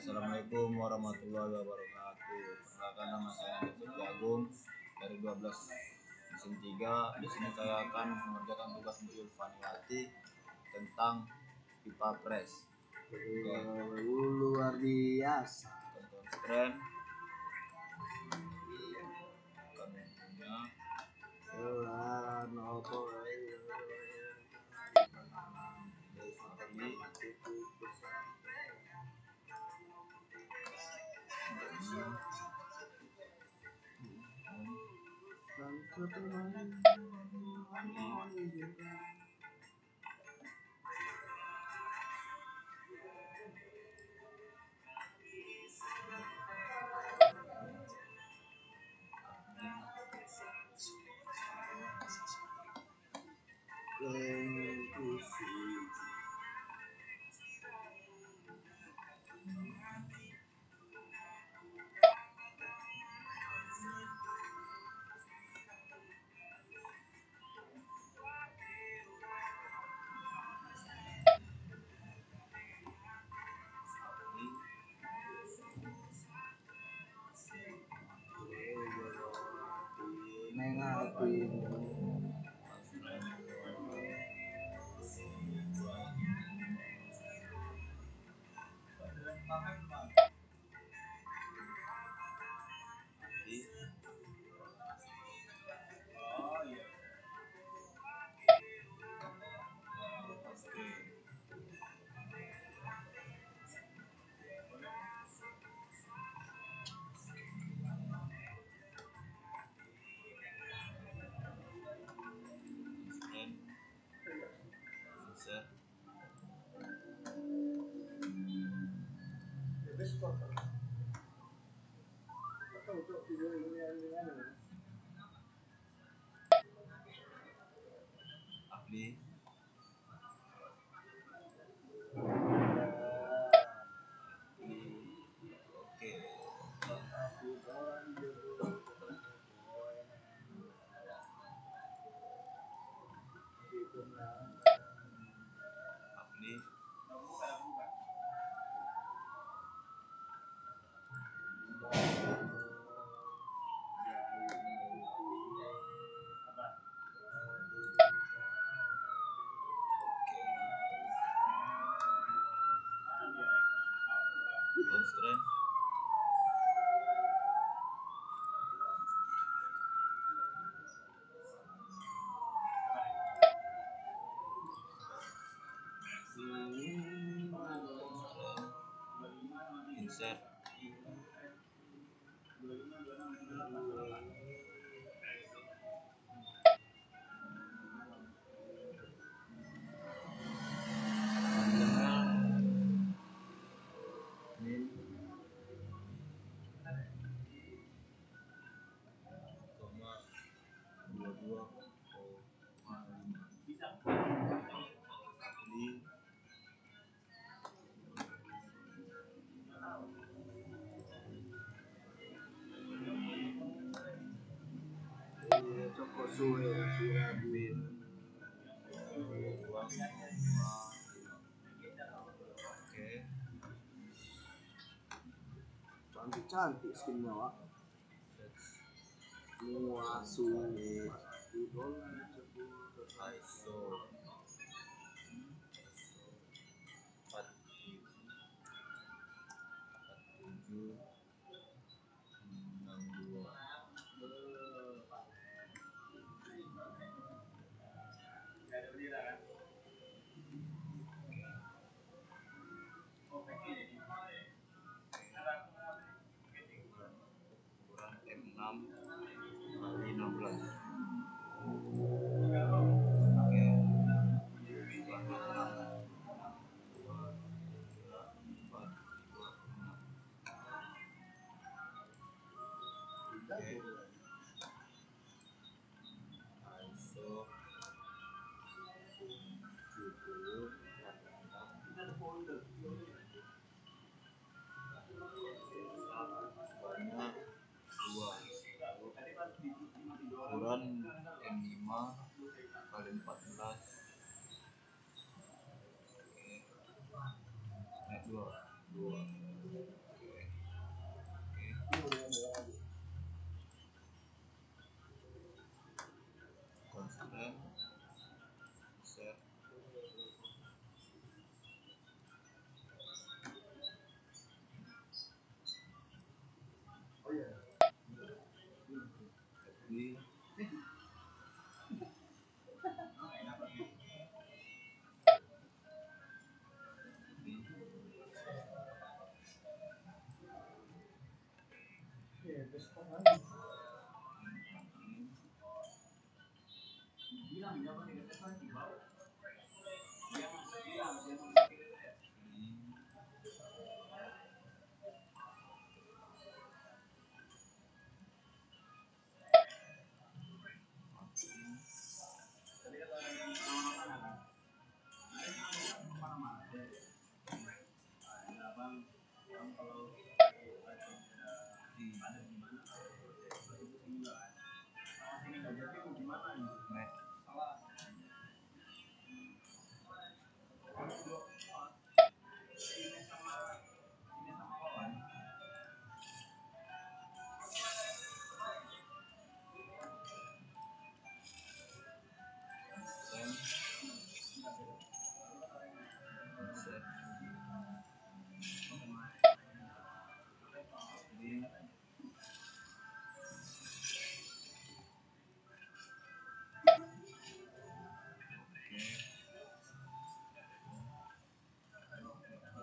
Assalamualaikum warahmatullahi wabarakatuh. Perkenalkan, nama saya Nandita Agung dari 12 mesin 3. Di sini saya akan mengerjakan tugas Bu Yulfaniati tentang pipa press. Luar biasa. Contoh strand, contohnya strand, insert, min, koma 22,5 min 2,5. Oke, Cantik skinnya, Wak. ISO 4762. Ukuran M6 kali 16. Oke, selanjutnya 2, 3, 4, 26. Oke, ISO 70, banyak 2, ukuran M5 kali 14. Oke, naik 2.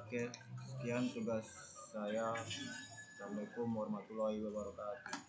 Oke, sekian tugas saya. Assalamualaikum warahmatullahi wabarakatuh.